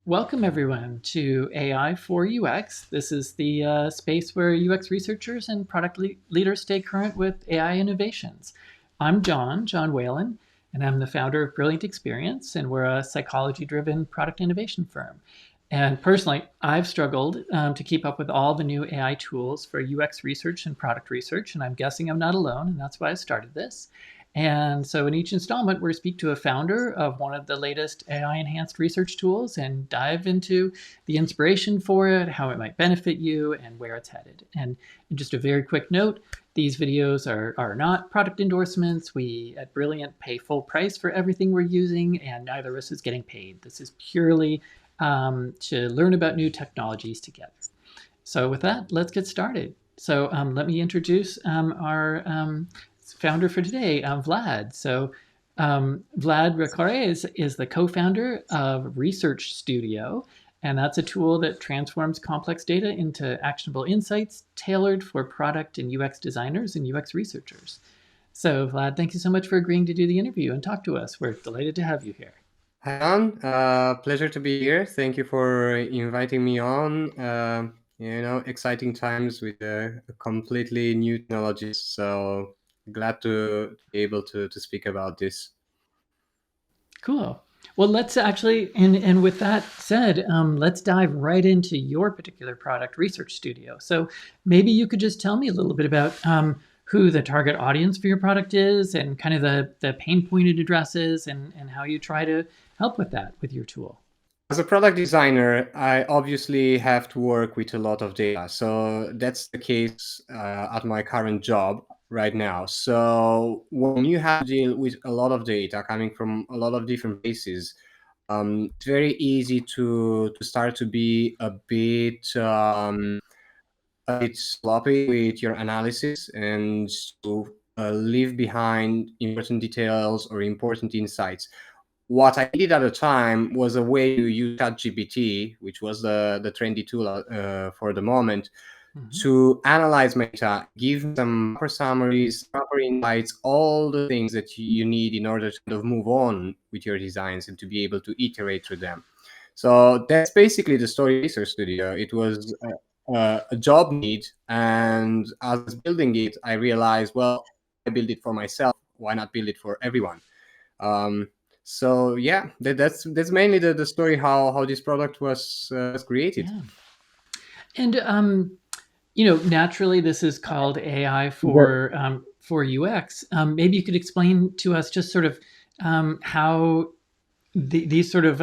Welcome, everyone, to AI for UX. This is the space where UX researchers and product leaders stay current with AI innovations. I'm John Whalen, and I'm the founder of Brilliant Experience, and we're a psychology driven product innovation firm. And personally, I've struggled to keep up with all the new AI tools for UX research and product research, and I'm guessing I'm not alone, and that's why I started this. And so, in each installment, we speak to a founder of one of the latest AI enhanced research tools and dive into the inspiration for it, how it might benefit you, and where it's headed. And just a very quick note, these videos are not product endorsements. We at Brilliant pay full price for everything we're using, and neither of us is getting paid. This is purely to learn about new technologies together. So, with that, let's get started. So, let me introduce our founder for today, Vlad. So, Vlad Racoare is the co-founder of Research Studio, and that's a tool that transforms complex data into actionable insights tailored for product and UX designers and UX researchers. So, Vlad, thank you so much for agreeing to do the interview and talk to us. We're delighted to have you here. Hi, Ann. Pleasure to be here. Thank you for inviting me on. Exciting times with completely new technologies. So glad to be able to speak about this. Cool. Well, let's actually, and with that said, let's dive right into your particular product, Research Studio. So maybe you could just tell me a little bit about who the target audience for your product is, and kind of the pain point it addresses, and how you try to help with that with your tool. As a product designer, I obviously have to work with a lot of data. So that's the case at my current job right now. So when you have to deal with a lot of data coming from a lot of different places, it's very easy to start to be a bit sloppy with your analysis and to leave behind important details or important insights. What I did at the time was a way to use ChatGPT, which was the trendy tool for the moment, Mm-hmm. to analyze my data, give some proper summaries, proper insights, all the things that you need in order to kind of move on with your designs and to be able to iterate through them. So that's basically the story of Research Studio. It was a job need, and as I was building it, I realized, well, I build it for myself. Why not build it for everyone? Um, so yeah, that's mainly the story how this product was created. Yeah. And naturally, this is called AI The- for UX. Maybe you could explain to us just sort of how these sort of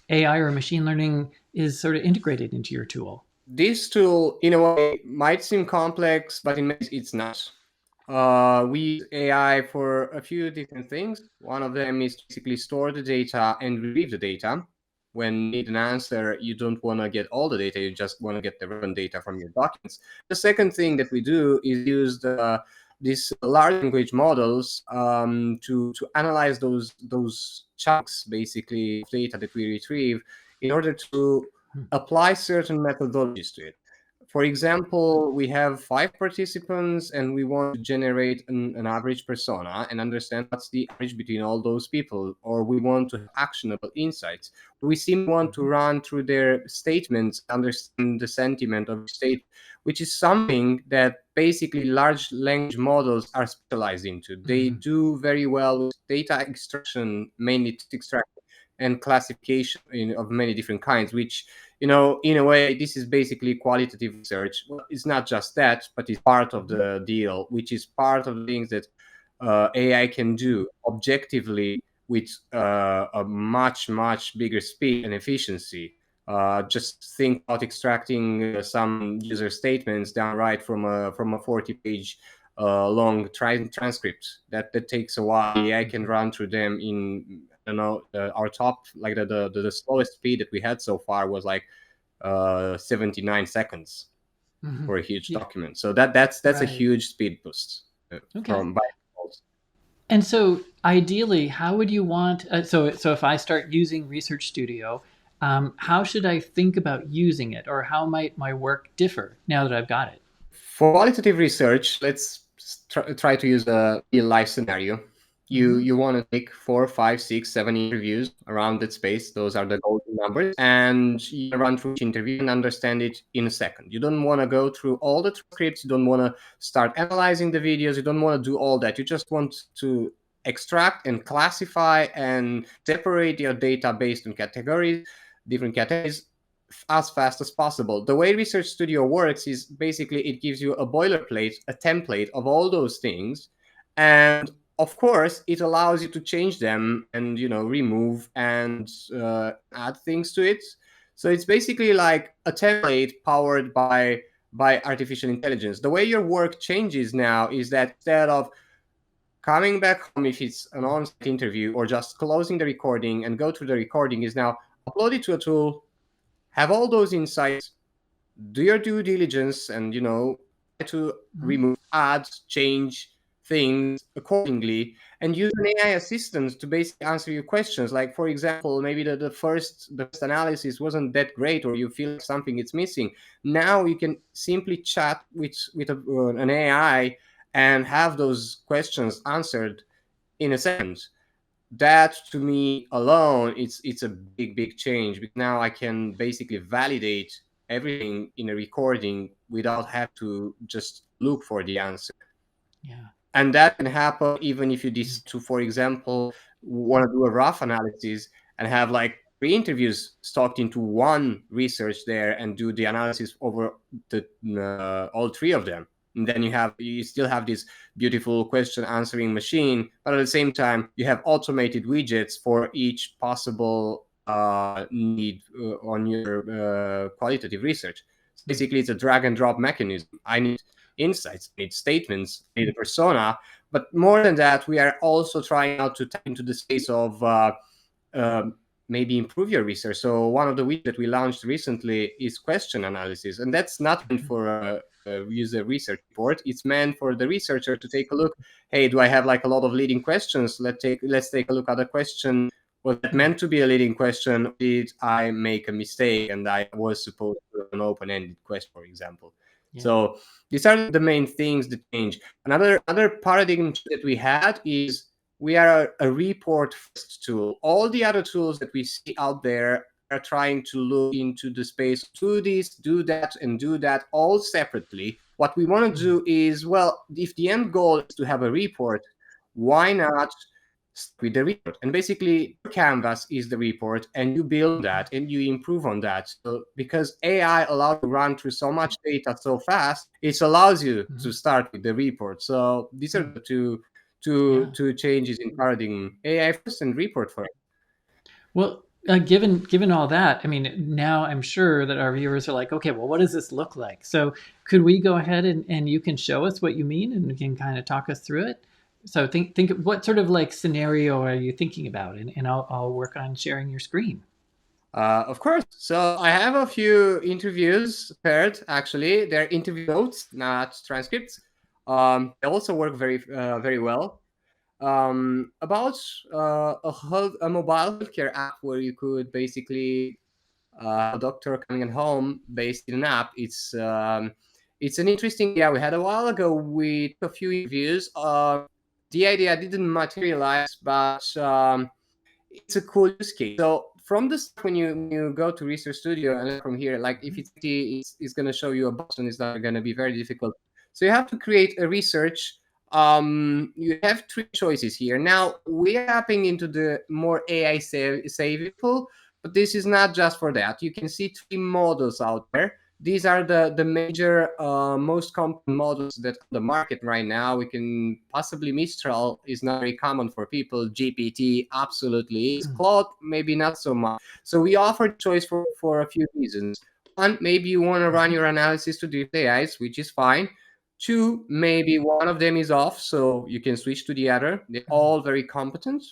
AI or machine learning is sort of integrated into your tool. This tool, in a way, might seem complex, but in many ways it's not. We use AI for a few different things. One of them is to basically store the data and retrieve the data. When you need an answer, you don't want to get all the data, you just want to get the relevant data from your documents. The second thing that we do is use these large language models to analyze those chunks, basically, of data that we retrieve in order to Hmm. apply certain methodologies to it. For example, we have 5 participants and we want to generate an average persona and understand what's the average between all those people, or we want to have actionable insights. We simply want to Mhm. run through their statements, understand the sentiment of the state, which is something that basically large language models are specialized into. They Mhm. do very well with data extraction, mainly text extraction and classification of many different kinds, which, in a way, this is basically qualitative research. Well, it's not just that, but it's part of Mhm. the deal, which is part of the things that AI can do objectively with a much, much bigger speed and efficiency. Just think about extracting some user statements downright from a 40-page long transcript. That takes a while. AI can Mhm. run through them in, I don't know, our top, like the slowest speed that we had so far was like 79 seconds Mhm. for a huge Yeah. document. So that's a Right. huge speed boost Okay. from by default. And so, ideally, how would you want? So if I start using Research Studio, how should I think about using it, or how might my work differ now that I've got it? For qualitative research, let's try to use a real life scenario. You Mm-hmm. you want to take 4, 5, 6, 7 interviews around that space. Those are the golden numbers, and you run through each interview and understand it in a second. You don't want to go through all the transcripts. You don't want to start analyzing the videos. You don't want to do all that. You just want to extract and classify and separate your data based on categories, different categories, as fast as possible. The way Research Studio works is basically it gives you a boilerplate, a template of all those things, and of course it allows you to change them and remove and add things to it. So it's basically like a template powered by artificial intelligence. The way your work changes now is that instead of coming back home if it's an on-site interview or just closing the recording and go through the recording, is now upload it to a tool, have all those insights, do your due diligence, and try to Mm-hmm. remove, add, change things accordingly, and use an AI assistant to basically answer your questions. Like, for example, maybe the first analysis wasn't that great, or you feel like something is missing. Now you can simply chat with an AI and have those questions answered in a second. That to me alone, it's a big change, because now I can basically validate everything in a recording without have to just look for the answer. Yeah. And that can happen even if you decide to, for example, want to do a rough analysis and have like 3 interviews stocked into one research there and do the analysis over the all 3 of them. And then you still have this beautiful question answering machine, but at the same time you have automated widgets for each possible need on your qualitative research. So basically it's a drag and drop mechanism. I need insights, I need statements, I need a persona. But more than that, we are also trying out to tap into the space of um maybe improve your research. So one of the widgets that we launched recently is question analysis, and that's not meant for a user research report. It's meant for the researcher to take a look. Hey, do I have like a lot of leading questions? Let's take a look at the question. Was that Mm-hmm. meant to be a leading question? Did I make a mistake and I was supposed to have an open-ended question, for example? Yeah. So these are the main things that change. Another paradigm that we had is we are a report first tool. All the other tools that we see out there are trying to look into the space, do this, do that, and do that all separately. What we want to Mm-hmm. do is, well, if the end goal is to have a report, why not start with the report? And basically, your canvas is the report, and you build that and you improve on that. So because AI allows you to run through so much data so fast, it allows you Mm-hmm. to start with the report. So these are Mm. the two Yeah. two changes in paradigm: AI first and report first. Well, given all that, I mean, now I'm sure that our viewers are like, okay, well, what does this look like? So, could we go ahead and you can show us what you mean, and you can kind of talk us through it? So, think what sort of like scenario are you thinking about, and I'll work on sharing your screen. Of course. So I have a few interviews paired. Actually, they're interview notes, not transcripts. They also work very well. About a mobile healthcare app where you could basically have a doctor coming at home based in an app. It's an interesting. Yeah, we had a while ago. We took a few interviews. The idea didn't materialize, but it's a cool use case. So from the start, when you go to Research Studio and from here, like if it's empty, it's going to show you a button. It's not going to be very difficult. So you have to create a research. You have 3 choices here. Now we are tapping into the more AI savable, but this is not just for that. You can see 3 models out there. These are the major, most common models that on the market right now. We can possibly Mistral is not very common for people. GPT absolutely is. Mm. Claude maybe not so much. So we offer choice for a few reasons. One, maybe you want to run Mm-hmm. your analysis to these AIs, which is fine. Two, maybe one of them is off, so you can switch to the other. They're Mm-hmm. all very competent.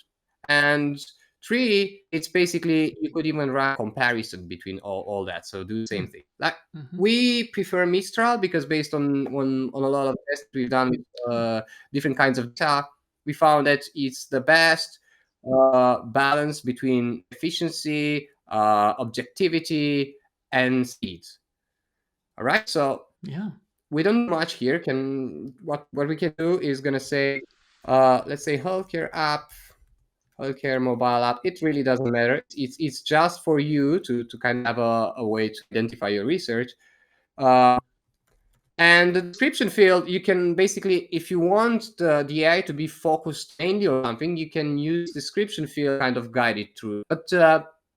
And three, it's basically you could even run comparison between all that. So do the same thing. Like Mm-hmm. we prefer Mistral because based on a lot of tests we've done with different kinds of data, we found that it's the best balance between efficiency, objectivity, and speed. All right, so Yeah. we don't do much here. Can what we can do is gonna say let's say healthcare app, healthcare mobile app. It really doesn't matter. It's just for you to kind of have a way to identify your research. Uh, and the description field, you can basically, if you want the AI to be focused mainly on something, you can use description field, kind of guide it through. But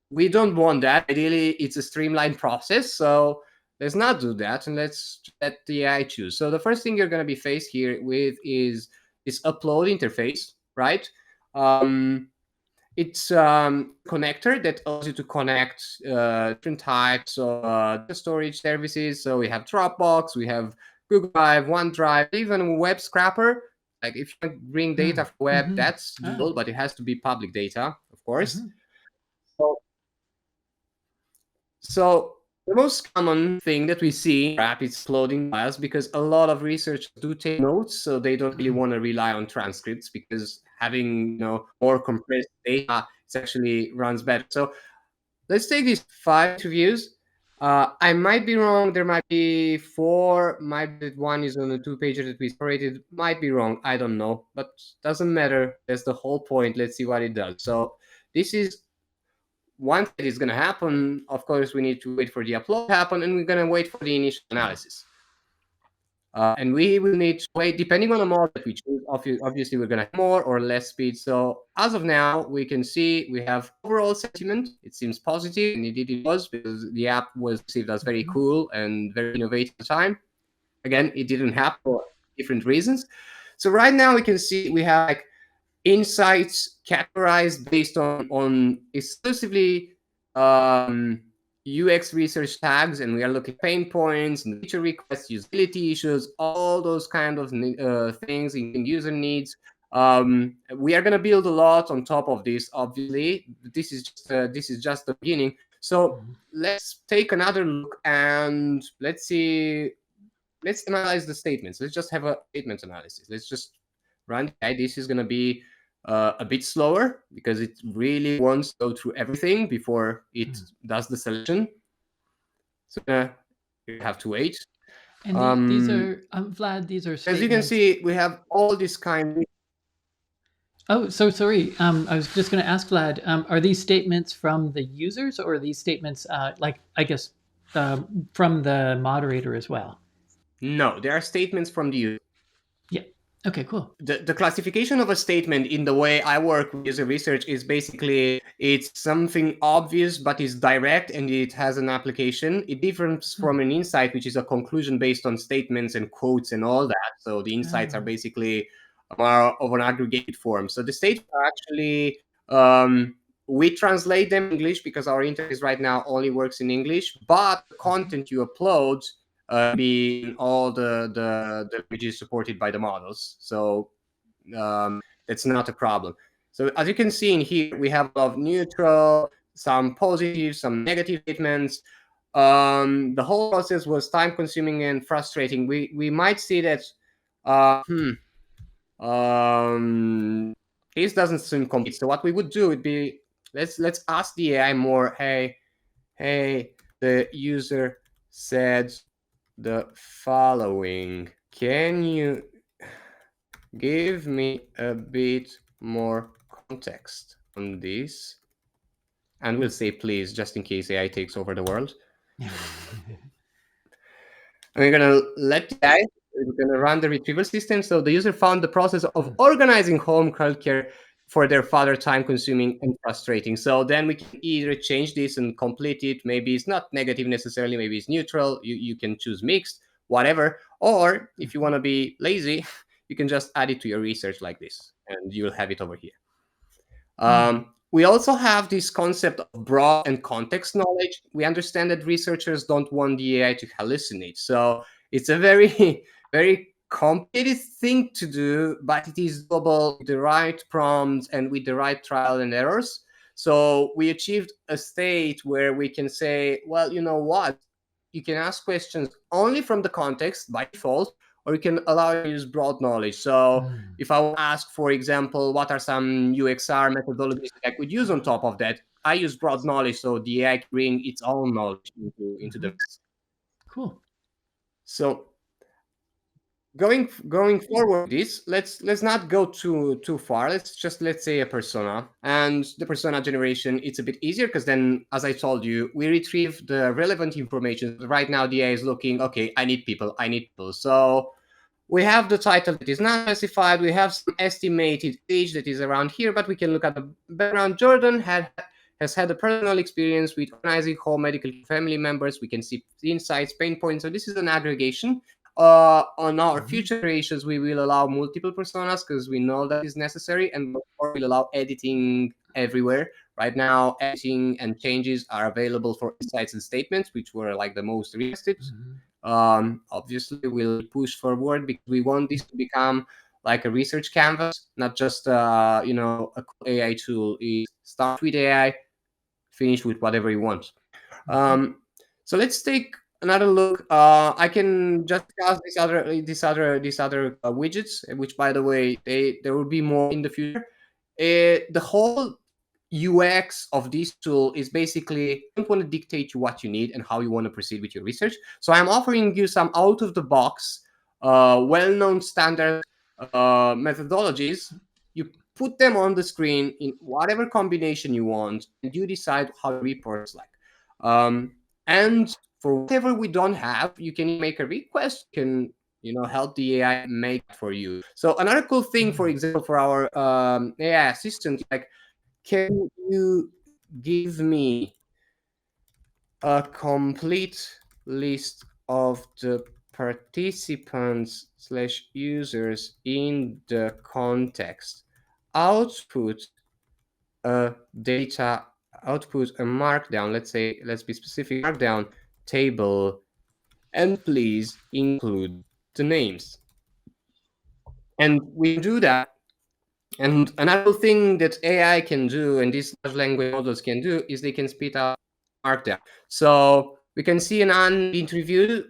we don't want that. Ideally, it's a streamlined process. So let's not do that, and let's let the AI choose. So the first thing you're going to be faced here with is this upload interface, right? Um, it's connector that allows you to connect different types of storage services. So we have Dropbox, we have Google Drive, OneDrive, even Web Scrapper. Like if you bring data from web, Mm-hmm. that's Oh. doable, but it has to be public data, of course. Mm-hmm. So, so the most common thing that we see in app is uploading files, because a lot of researchers do take notes, so they don't really want to rely on transcripts, because having more compressed data, it actually runs better. So let's take these 5 interviews. I might be wrong. There might be 4. Might be that one is on the 2 pages that we separated. Might be wrong. I don't know. But doesn't matter. That's the whole point. Let's see what it does. So this is one thing that is going to happen. Of course, we need to wait for the upload to happen, and we're going to wait for the initial analysis. And we will need to wait, depending on the model that we choose. Obviously, we're going to have more or less speed. So as of now, we can see we have overall sentiment. It seems positive, and indeed it was, because the app was perceived as very cool and very innovative at the time. Again, it didn't happen for different reasons. So right now we can see we have like insights categorized based on exclusively UX research tags, and we are looking at pain points, feature requests, usability issues, all those kind of things, in user needs. We are going to build a lot on top of this. Obviously, this is just the beginning. So let's take another look, and let's see. Let's analyze the statements. Let's just have a statement analysis. Let's just run. Okay, this is going to be a bit slower, because it really wants to go through everything before it does the selection. So you have to wait. And these are Vlad. These are As you can statements. see, we have all this kind of. Oh, so sorry. I was just going to ask Vlad. Are these statements from the users, or are these statements, like I guess, from the moderator as well? No, there are statements from the user. Yeah. Okay. Cool. The classification of a statement in the way I work with user research is basically, it's something obvious but is direct and it has an application. It differs from an insight, which is a conclusion based on statements and quotes and all that. So the insights are basically more of an aggregated form. So the statements are actually, we translate them in English, because our interface right now only works in English, but the content you upload be in all the languages supported by the models. So that's not a problem. So as you can see in here, we have a lot of neutral, some positive, some negative statements. The whole process was time consuming and frustrating. We might see that this doesn't seem complete. So what we would do would be, let's ask the AI more. Hey, the user said the following. Can you give me a bit more context on this? And we'll say please, just in case AI takes over the world. And we're going to let the AI, we're going to run the retrieval system. So the user found the process of organizing home healthcare for their father time consuming and frustrating. So then we can either change this and complete it. Maybe it's not negative necessarily, maybe it's neutral. You can choose mixed, whatever. Or if you want to be lazy, you can just add it to your research like this, and you'll have it over here. We also have this concept of broad and context knowledge. We understand that researchers don't want the AI to hallucinate. So it's a very, very complicated thing to do, but it is doable with the right prompts and with the right trial and errors. So we achieved a state where we can say, well, you know what? You can ask questions only from the context by default, or you can allow you to use broad knowledge. So if I ask, for example, what are some UXR methodologies that I could use on top of that, I use broad knowledge, so the AI can bring its own knowledge into the mix. Cool. So going forward this, let's not go too far. Let's say a persona, and the persona generation, it's a bit easier because then, as I told you, we retrieve the relevant information. Right now the AI is looking, okay, I need people, so we have the title that is not specified, we have some estimated age that is around here, but we can look at the background. Jordan has had a personal experience with organizing home medical family members. We can see insights, pain points. So this is an aggregation. On our Mm-hmm. future iterations, we will allow multiple personas because we know that is necessary, and we'll allow editing everywhere. Right now, editing and changes are available for insights and statements, which were like the most requested. Mm-hmm. Obviously, we'll push forward because we want this to become like a research canvas, not just a cool AI tool. Is start with AI, finish with whatever you want. Mm-hmm. So let's take another look. I can just discuss these other widgets, which, by the way, there will be more in the future. The whole UX of this tool is basically, I don't want to dictate you what you need and how you want to proceed with your research. So I'm offering you some out of the box, well-known standard methodologies. You put them on the screen in whatever combination you want, and you decide how your reports like. And for whatever we don't have, you can make a request. You can help the AI make it for you. So another cool thing, for example, for our AI assistant, like, can you give me a complete list of the participants slash users in the context? Output a data, output a markdown. Let's be specific, markdown table, and please include the names. And we do that. And another thing that AI can do, and these large language models can do, is they can spit out markdown. So we can see an interview.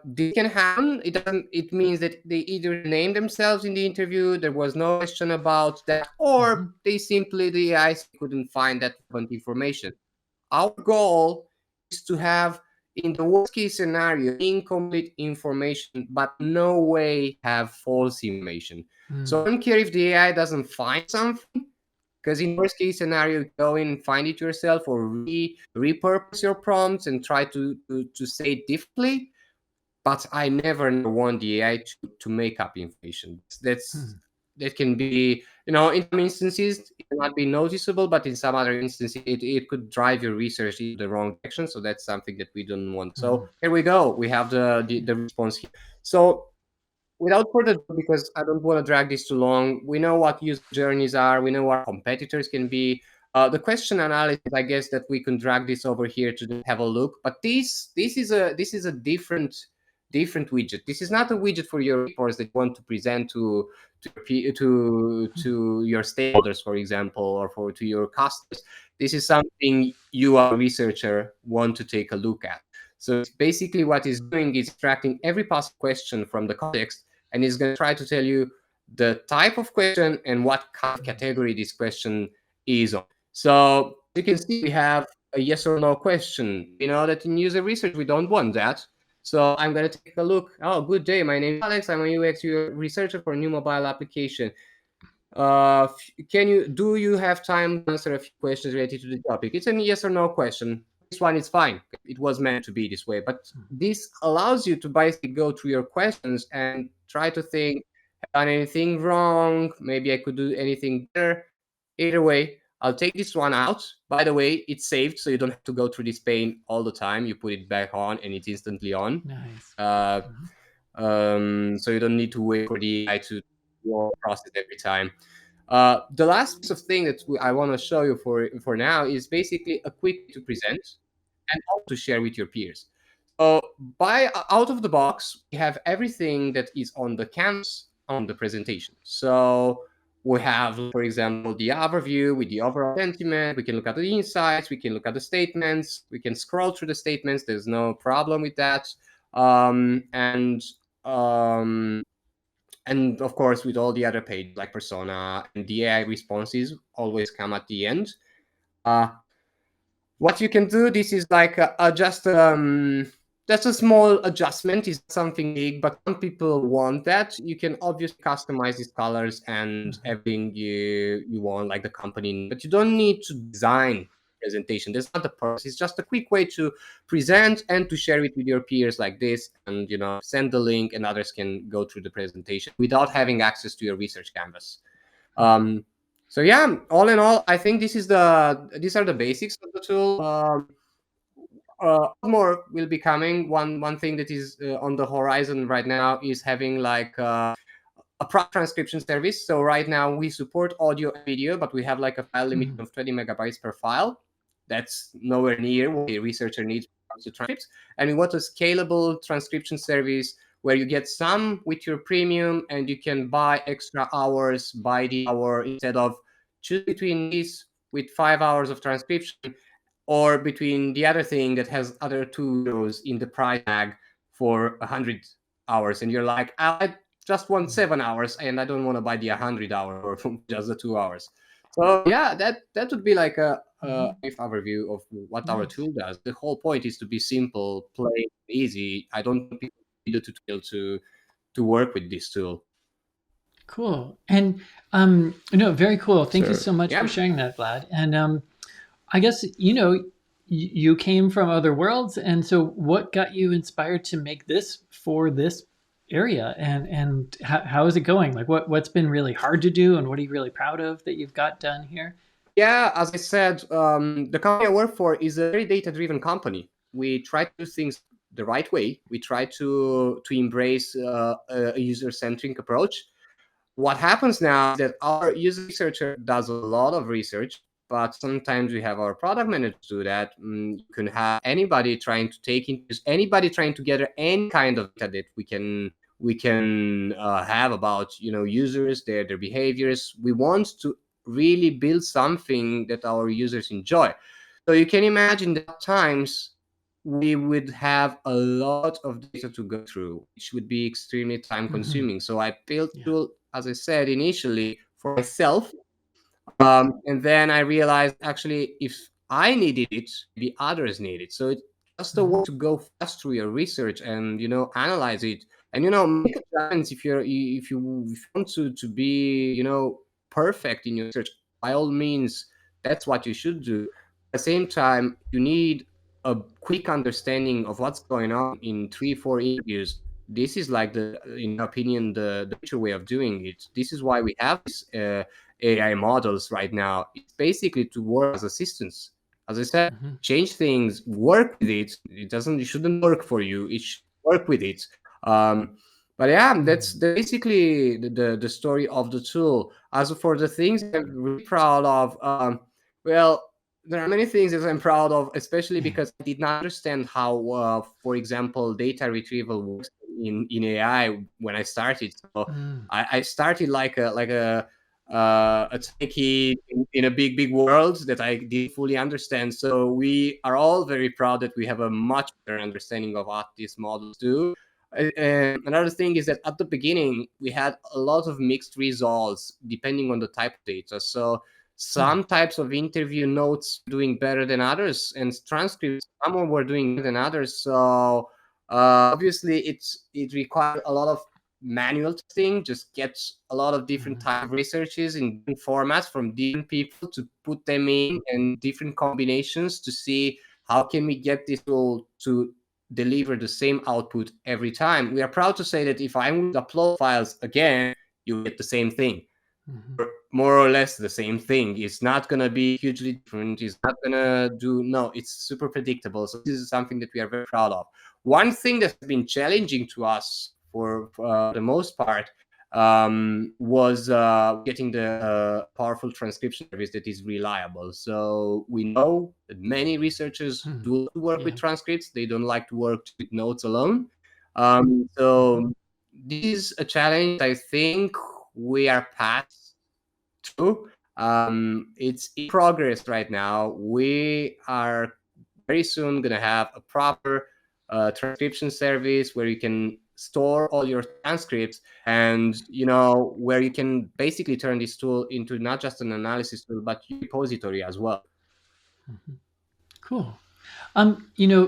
This can happen. It doesn't. It means that they either name themselves in the interview, there was no question about that, Mm-hmm. or the AI couldn't find that relevant information. Our goal is to have, in the worst case scenario, incomplete information, but no way have false information. Mm-hmm. So I don't care if the AI doesn't find something, because in worst case scenario, go in and find it yourself, or repurpose your prompts and try to say it differently. But I never want the AI to make up information. That can be, in some instances it cannot be noticeable, but in some other instances it could drive your research in the wrong direction. So that's something that we don't want. Mm-hmm. So here we go. We have the response here. So without further ado, because I don't want to drag this too long, we know what user journeys are. We know what competitors can be. The question analysis, I guess that we can drag this over here to have a look. But this is a different widget. This is not a widget for your reports that you want to present to your stakeholders, for example, or to your customers. This is something you, as a researcher, want to take a look at. So basically, what it's doing is extracting every possible question from the context, and it's going to try to tell you the type of question and what kind of category this question is on. So you can see we have a yes or no question. You know that in user research we don't want that. So I'm going to take a look. Oh, good day. My name is Alex. I'm a UX researcher for a new mobile application. Do you have time to answer a few questions related to the topic? It's a yes or no question. This one is fine. It was meant to be this way, but this allows you to basically go through your questions and try to think, have I done anything wrong? Maybe I could do anything better. Either way, I'll take this one out. By the way, it's saved, so you don't have to go through this pain all the time. You put it back on, and it's instantly on. Nice. Uh, Mm-hmm. so you don't need to wait for the AI to do all the process every time. The last piece of thing that I want to show you for now is basically a quick to present and also to share with your peers. So by out of the box, we have everything that is on the canvas on the presentation. So we have, for example, the overview with the overall sentiment. We can look at the insights. We can look at the statements. We can scroll through the statements. There's no problem with that. Um, and um, and of course, with all the other pages like persona and the AI responses always come at the end. Uh, what you can do, this is like just that's a small adjustment. It's something big, but some people want that. You can obviously customize these colors and Mhm. everything you want, like the company, but you don't need to design presentation. That's not the purpose. It's just a quick way to present and to share it with your peers like this, and send the link, and others can go through the presentation without having access to your research canvas. Um, so yeah, all in all, I think these are the basics of the tool. More will be coming. One thing that is on the horizon right now is having like a prompt transcription service. So right now we support audio and video, but we have like a file limit Mhm. of 20 megabytes per file. That's nowhere near what a researcher needs when it comes to transcripts. And we want a scalable transcription service where you get some with your premium, and you can buy extra hours by the hour, instead of choose between these with 5 hours of transcription, or between the other thing that has other 2 euros in the price tag for 100 hours, and you're like, I just want 7 hours, and I don't want to buy the 100 hour for just the 2 hours. So yeah, that would be like a Mhm. brief overview of what our Nice. tool does. The whole point is to be simple, plain, easy. I don't want people to need a tutorial to work with this tool. Cool. And no, very cool. Thank you So so much for yeah. sharing that, Vlad. And I guess you came from other worlds, and so what got you inspired to make this for this area? And how is it going? Like, what's been really hard to do, and what are you really proud of that you've got done here? Yeah, as I said, the company I work for is a very data-driven company. We try to do things the right way. We try to embrace a user-centric approach. What happens now is that our user researcher does a lot of research, but sometimes we have our product manager do that. You can have anybody trying to gather any kind of data that we can have about users, their behaviors. We want to really build something that our users enjoy. So you can imagine that at times we would have a lot of data to go through, which would be extremely time Hmm. consuming. So I built a Yeah. tool, as I said initially, for myself, and then I realized, actually, if I needed it, maybe others need it. So it's just a way Hmm. to go fast through your research and analyze it, and make adjustments if you want to be perfect in your research. By all means, that's what you should do. At the same time, you need a quick understanding of what's going on in 3 4 interviews. This is like in my opinion, the future way of doing it. This is why we have this AI models right now. It's basically to work as assistants. As I said, Hmm. change things, work with it. It shouldn't work for you. It should work with it. Um, but yeah, that's Hmm. basically the story of the tool. As for the things I'm really proud of, well, there are many things that I'm proud of, especially Yeah. because I did not understand how, for example, data retrieval works in AI when I started. So Mm. I started like a techie in a big world that I didn't fully understand. So we are all very proud that we have a much better understanding of what these models do. And another thing is that at the beginning we had a lot of mixed results depending on the type of data. So Mm. some types of interview notes doing better than others, and transcripts some were doing better than others. So obviously it required a lot of manual testing, just get a lot of different Mm. type of researches in different formats from different people to put them in, and different combinations to see how can we get this tool to deliver the same output every time. We are proud to say that if I would upload files again, you get the same thing, Hmm. more or less the same thing. It's not going to be hugely different. It's not going to do, no, it's super predictable. So this is something that we are very proud of. One thing that's been challenging to us for the most part was getting the powerful transcription service that is reliable. So we know that many researchers Mm. do work with Yeah. transcripts. They don't like to work with notes alone. Hmm. So this is a challenge I think we are past through. It's in progress right now. We are very soon going to have a proper transcription service where you can store all your transcripts, and where you can basically turn this tool into not just an analysis tool but repository as well. Hmm. Cool. Um, you know,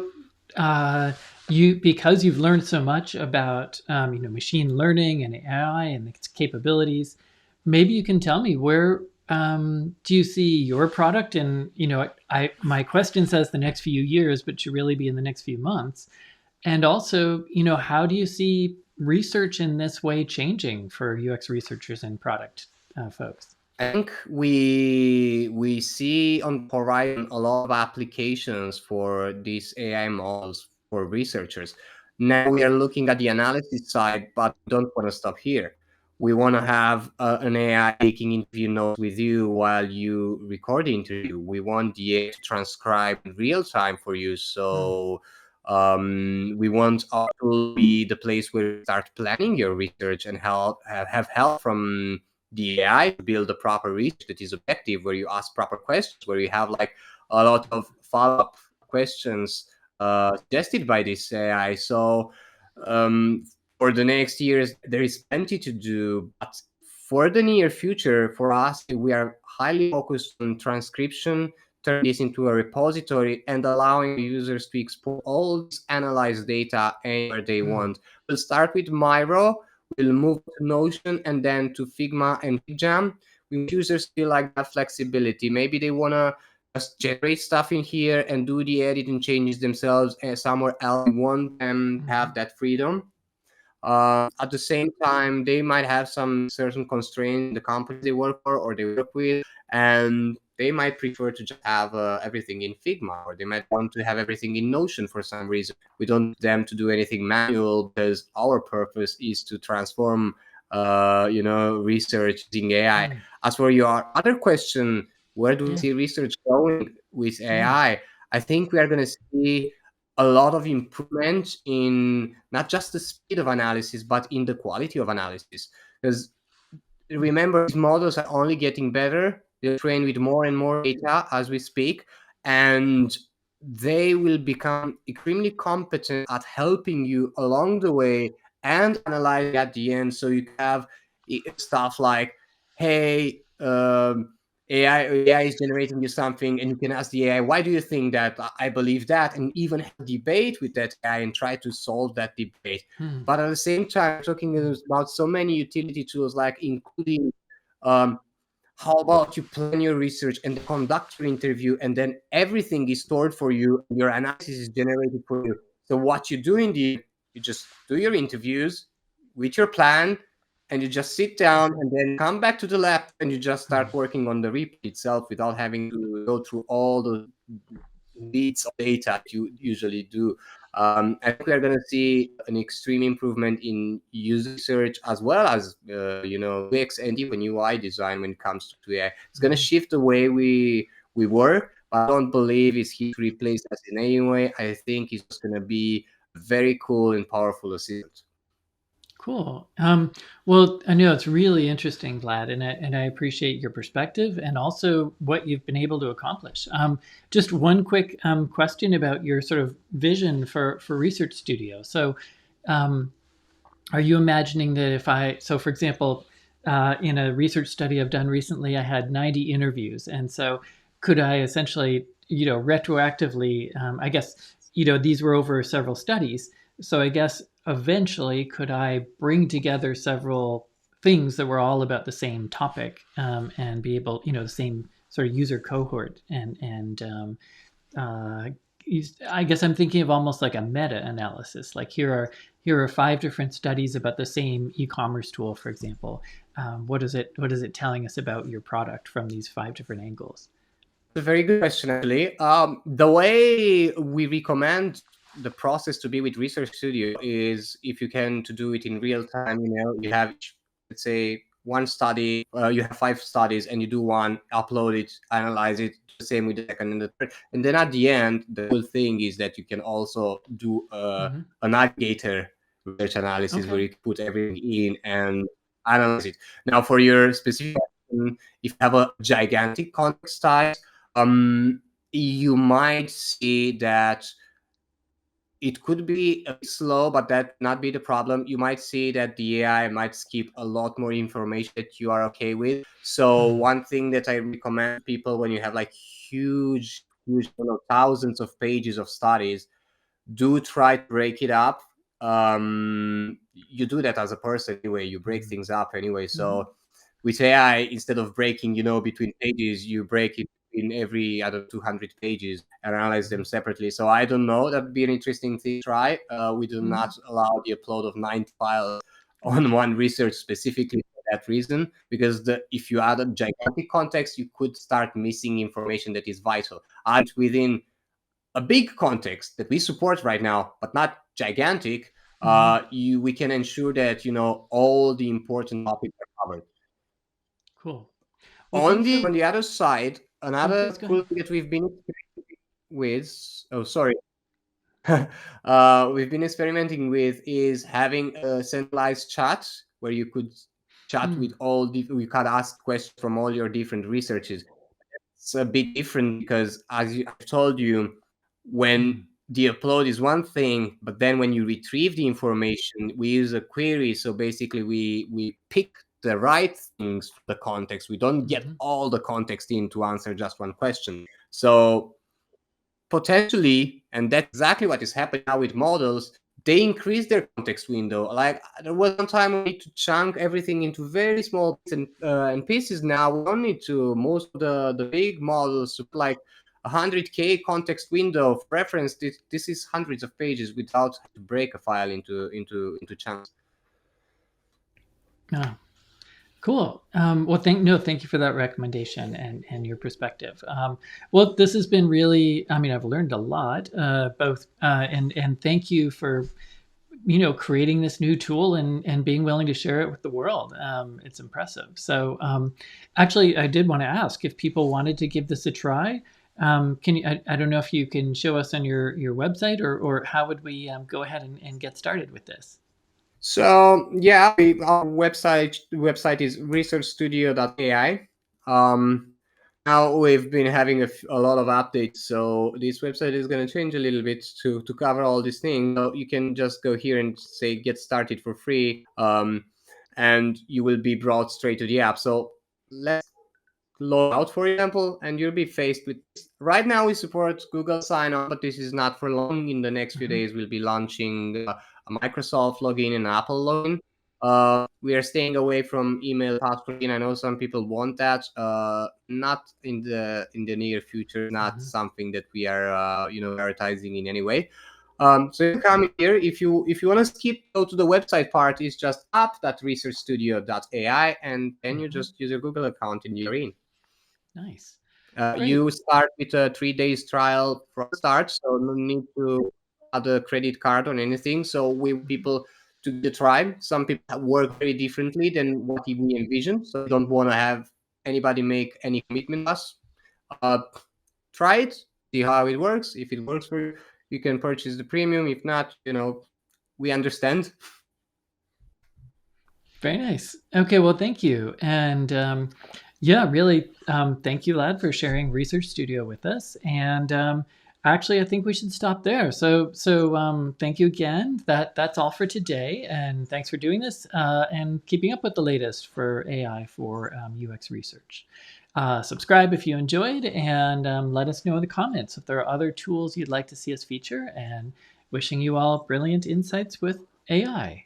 uh, you, because you've learned so much about machine learning and AI and its capabilities, maybe you can tell me where do you see your product in, I my question says the next few years, but should really be in the next few months. And also, how do you see research in this way changing for UX researchers and product folks? I think we see on the horizon a lot of applications for these AI models for researchers. Now we are looking at the analysis side, but we don't want to stop here. We want to have an AI taking interview notes with you while you record the interview. We want the AI to transcribe in real time for you. Mm, So we want our tool to be the place where you start planning your research and have help from the AI to build a proper research that is objective, where you ask proper questions, where you have like a lot of follow-up questions suggested by this AI. So for the next years, there is plenty to do, but for the near future, for us, we are highly focused on transcription, turn this into a repository, and allowing users to export all this analyzed data anywhere they mm, want. We'll start with Miro, we'll move to Notion, and then to Figma and FigJam. We want users feel like that flexibility. Maybe they want to just generate stuff in here and do the edit and changes themselves, and somewhere else we want them to have mhm, that freedom. At the same time, they might have some certain constraints in the companies they work for or they work with, and they might prefer to just have everything in Figma, or they might want to have everything in Notion for some reason. We don't want them to do anything manual because our purpose is to transform, research using AI. mm, As for your other question, where do we yeah, see research going with yeah, AI? I think we are going to see a lot of improvement in not just the speed of analysis, but in the quality of analysis. Because remember, these models are only getting better. They're trained with more and more data as we speak, and they will become extremely competent at helping you along the way and analyzing at the end. So you have stuff like, hey, AI is generating you something, and you can ask the AI, why do you think that? I believe that, and even have a debate with that AI and try to solve that debate. mm, But at the same time, talking mm, about so many utility tools, like including um, how about you plan your research and conduct your interview, and then everything is stored for you, your analysis is generated for you. So what you do in the you just do your interviews with your plan, and you just sit down and then come back to the lab and you just mm, start working on the report itself without having to go through all the needs of data you usually do. I think we are going to see an extreme improvement in user research as well as UX and even UI design when it comes to AI. It's going to mhm. shift the way we work, but I don't believe it's here to replace us in any way. I think it's just going to be a very cool and powerful assistant. Cool. Well, I know it's really interesting, Vlad, and I appreciate your perspective and also what you've been able to accomplish. Just one quick question about your sort of vision for Research Studio. So, um, are you imagining that if so for example, in a research study I've done recently, I had 90 interviews. And so could I essentially, retroactively, I guess, these were over several studies. So I guess eventually could I bring together several things that were all about the same topic, and be able, the same sort of user cohort uh, I guess I'm thinking of almost like a meta analysis. Like here are 5 different studies about the same e-commerce tool, for example. What is it telling us about your product from these 5 different angles? A very good question, actually. The way we recommend the process to be with Research Studio is if you can to do it in real time. You have let's say one study, you have 5 studies, and you do one, upload it, analyze it. The same with the second and the third, and then at the end, the cool thing is that you can also do Hmm. a navigator research analysis where Okay. you can put everything in and analyze it. Now, for your specific question, if you have a gigantic context size, you might see that it could be a bit slow, but that not be the problem. You might see that the AI might skip a lot more information that you are okay with. So Mm, one thing that I recommend people when you have like huge, thousands of pages of studies, do try to break it up. You do that as a person anyway. You break Mm-hmm. things up anyway. Mm-hmm. So with AI, instead of breaking, between pages, you break it in every other 200 pages and analyze them separately. So I don't know. That would be an interesting thing to try. We do Mm-hmm. not allow the upload of 90 files on one research specifically for that reason, because if you add a gigantic context, you could start missing information that is vital. And within a big context that we support right now, but not gigantic, Mm-hmm. we can ensure that all the important topics are covered. Cool. Well, thanks for. On the other side, Oh, another please go ahead. cool thing that we've been with, oh sorry, we've been experimenting with is having a centralized chat where you could chat Mm. with we could ask questions from all your different researches. It's a bit different because, as I've told you, when Mm. the upload is one thing, but then when you retrieve the information, we use a query. So basically, we pick the right things for the context. We don't get Mm-hmm. all the context in to answer just one question. So potentially, and that's exactly what is happening now with models, they increase their context window. Like there was one time we need to chunk everything into very small bits and pieces. Now we don't need to. Most of the big models like 100K context window. For reference, this is hundreds of pages without to break a file into chunks. Ah, cool. Well, thank you for that recommendation and your perspective. Well, this has been really. I mean, I've learned a lot. Both and thank you for creating this new tool and being willing to share it with the world. It's impressive. So actually, I did want to ask if people wanted to give this a try. Can you? I don't know if you can show us on your website or how would we go ahead and get started with this? So yeah, our website is researchstudio.ai. Um, Now we've been having a lot of updates, so this website is going to change a little bit to cover all these things. So you can just go here and say get started for free, and you will be brought straight to the app. So let's log out, for example, and you'll be faced with this. Right now we support Google sign-on, but this is not for long. In the next few Mm-hmm. days, we'll be launching a Microsoft login and Apple login. We are staying away from email password login. I know some people want that. Not in the near future. Not Mm-hmm. something that we are prioritizing in any way. So you come here. If you want to skip, go to the website part. It's just app.researchstudio.ai, and then you Mm-hmm. just use your Google account and you're in. Nice. You Great. start with a 3 days trial from the start, so no need to add a credit card or anything. So we want Mm-hmm. people to try. Some people work very differently than what we envision, so we don't want to have anybody make any commitment to us. Uh, Try it, see how it works. If it works for you, you can purchase the premium. If not, we understand. Very nice. Okay, well, thank you. And yeah, really, thank you, Lad, for sharing Research Studio with us. And actually, I think we should stop there. So thank you again. That's all for today. And thanks for doing this and keeping up with the latest for AI for UX research. Subscribe if you enjoyed, and let us know in the comments if there are other tools you'd like to see us feature. And wishing you all brilliant insights with AI.